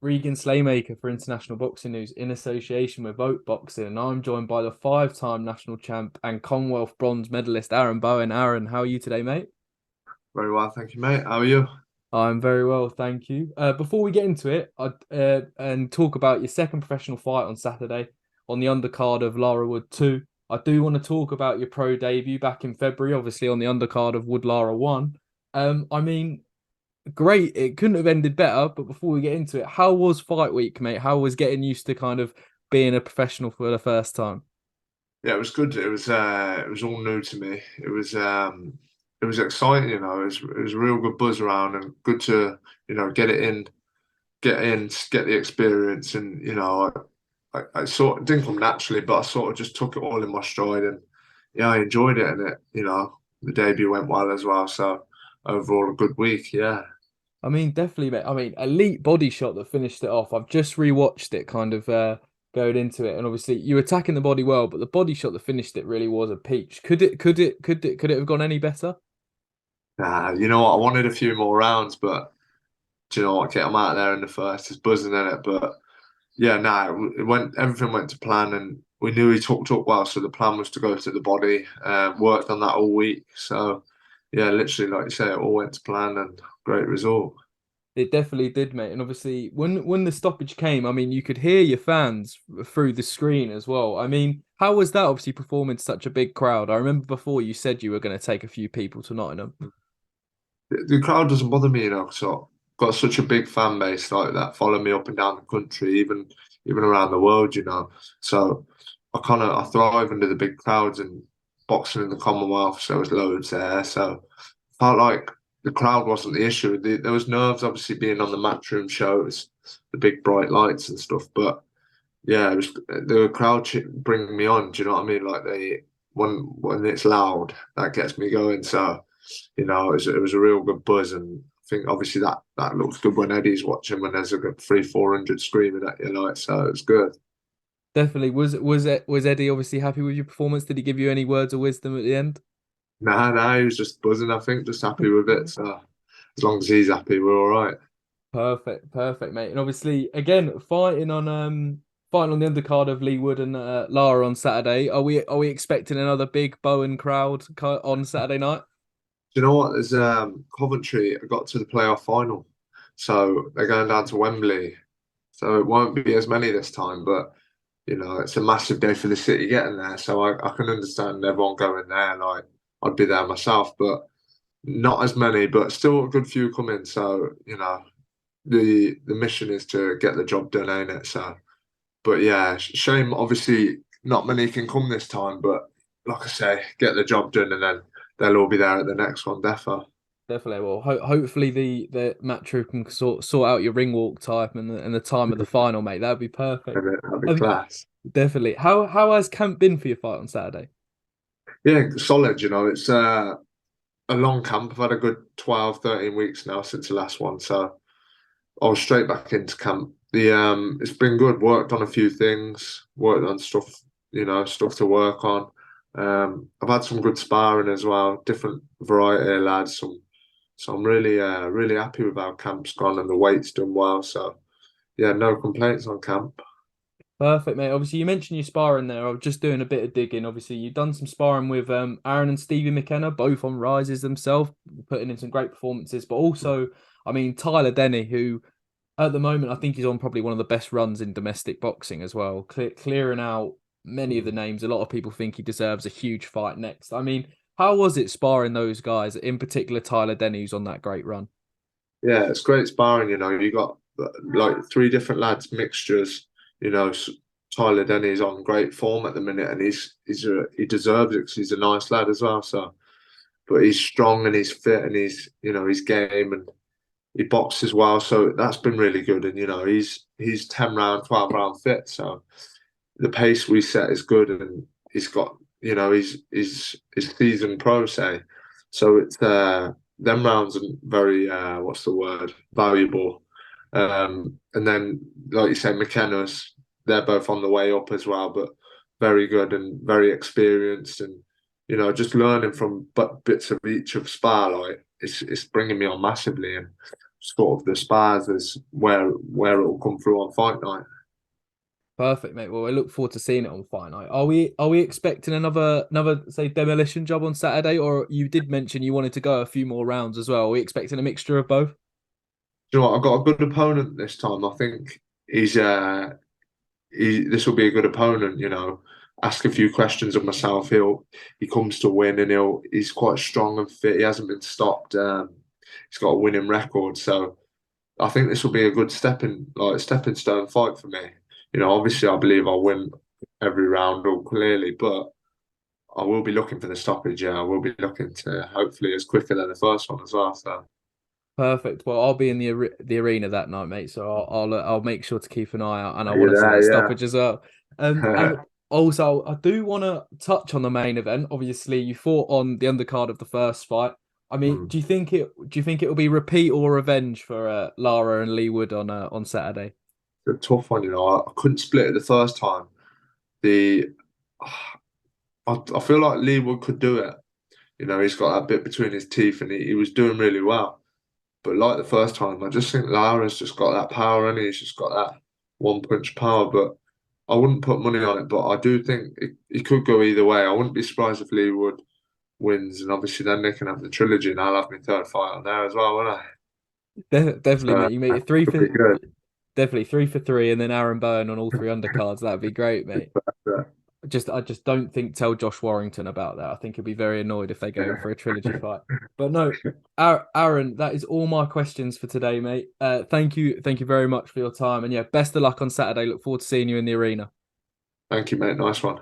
Regan Slaymaker for International Boxing News in association with Vote Boxing, and I'm joined by the five-time national champ and Commonwealth bronze medalist Aaron Bowen. Aaron, how are you today, mate? Very well, thank you, mate. How are you? I'm very well, thank you. Before we get into it, and talk about your second professional fight on Saturday on the undercard of Lara Wood 2, I do want to talk about your pro debut back in February, obviously on the undercard of Wood Lara 1. I mean, great. It couldn't have ended better. But before we get into it, how was fight week, mate? How was getting used to kind of being a professional for the first time? Yeah, it was good. It was all new to me. It was exciting, it was a real good buzz around and good to, get in, get the experience and I sort of didn't come naturally, but I sort of just took it all in my stride and yeah, I enjoyed it and the debut went well as well. So overall a good week, yeah. I mean, definitely, mate. I mean, elite body shot that finished it off. I've just rewatched it, kind of going into it, and obviously you were attacking the body well, but the body shot that finished it really was a peach. Could it have gone any better? Nah, you know what? I wanted a few more rounds, but do you know what? Get them out of there in the first. It's buzzing in it, but yeah, no, it went. Everything went to plan, and we knew he talked up well. So the plan was to go to the body. Worked on that all week. So yeah, literally, like you say, it all went to plan, and great result. It definitely did, mate. And obviously, when the stoppage came, I mean, you could hear your fans through the screen as well. I mean, how was that? Obviously, performing to such a big crowd. I remember before you said you were going to take a few people to Nottingham. The crowd doesn't bother me, So got such a big fan base like that, follow me up and down the country, even around the world. So I thrive under the big crowds and boxing in the Commonwealth. So there was loads there. So felt like the crowd wasn't the issue. There was nerves, obviously, being on the matchroom shows, the big bright lights and stuff. But yeah, it was the crowd bringing me on. Do you know what I mean? Like when it's loud, that gets me going. So it was a real good buzz, and I think obviously that looks good when Eddie's watching when there's a good 300-400 screaming at you, like so it's good. Definitely. Was Eddie obviously happy with your performance? Did he give you any words of wisdom at the end? Nah, he was just buzzing. I think just happy with it. So as long as he's happy, we're all right. Perfect, mate. And obviously, again, fighting on the undercard of Leigh Wood and Lara on Saturday. Are we expecting another big Bowen crowd on Saturday night? Do you know what? There's Coventry got to the playoff final, so they're going down to Wembley. So it won't be as many this time, but it's a massive day for the city getting there. So I can understand everyone going there. Like I'd be there myself, but not as many, but still a good few coming. So the mission is to get the job done, ain't it? So, but yeah, shame. Obviously, not many can come this time, but like I say, get the job done, and then they'll all be there at the next one, defo. Definitely. Well, hopefully the match can sort out your ring walk type and the time of the final, mate. That'd be perfect. That'd be Um, class. Definitely. How has camp been for your fight on Saturday? Yeah, solid. It's a long camp. I've had a good 12, 13 weeks now since the last one, so I was straight back into camp. The It's been good. Worked on a few things. Worked on stuff, stuff to work on. I've had some good sparring as well. Different variety of lads. So I'm really happy with how camp's gone and the weight's done well. So yeah, no complaints on camp. Perfect, mate. Obviously, you mentioned your sparring there. I was just doing a bit of digging. Obviously, you've done some sparring with Aaron and Stevie McKenna, both on rises themselves, putting in some great performances. But also, I mean, Tyler Denny, who at the moment I think he's on probably one of the best runs in domestic boxing as well, clearing out many of the names. A lot of people think he deserves a huge fight next. I mean, how was it sparring those guys, in particular Tyler Denny, who's on that great run? Yeah, it's great sparring. You got like three different lads, mixtures. Tyler Denny's on great form at the minute, and he deserves it because he's a nice lad as well. So, but he's strong and he's fit and he's game and he boxes well. So that's been really good. And he's 10 round, 12 round fit. So the pace we set is good, and he's got he's seasoned pro say. So it's them rounds are very what's the word, valuable. And then like you say, McKenna's, they're both on the way up as well, but very good and very experienced, and just learning from but bits of each of spar, like it's bringing me on massively. And sort of the spars is where it will come through on fight night. Perfect, mate. Well, I look forward to seeing it on fight night. Are we expecting another say demolition job on Saturday, or you did mention you wanted to go a few more rounds as well? Are we expecting a mixture of both? You know what? I've got a good opponent this time. I think this will be a good opponent. Ask a few questions of myself. He comes to win, and he's quite strong and fit. He hasn't been stopped. He's got a winning record, so I think this will be a good stepping stone fight for me. Obviously, I believe I'll win every round all clearly, but I will be looking for the stoppage. Yeah, I will be looking to hopefully as quicker than the first one as well. So Perfect. Well, I'll be in the arena that night, mate. So I'll make sure to keep an eye out, and I want you're to see that there, stoppage as well. And yeah. also, I do want to touch on the main event. Obviously, you fought on the undercard of the first fight. I mean, Hmm. do you think it will be repeat or revenge for Lara and Leigh Wood on Saturday? It's a tough one. I couldn't split it the first time. The I feel like Lee Wood could do it. He's got that bit between his teeth, and he was doing really well. But like the first time, I just think Lara's just got that power, and he's just got that one punch power. But I wouldn't put money on it. But I do think it could go either way. I wouldn't be surprised if Lee Wood wins, and obviously then they can have the trilogy, and I'll have my third fight on there as well, won't I? Definitely, So mate. You make it could be good. definitely 3 for 3, and then Aaron Bowen on all three undercards. That'd be great, mate. I just don't think tell Josh Warrington about that. I think he'll be very annoyed if they go in for a trilogy fight. But no, Aaron, that is all my questions for today, mate. Thank you very much for your time, and yeah, best of luck on Saturday. Look forward to seeing you in the arena. Thank you, mate. Nice one.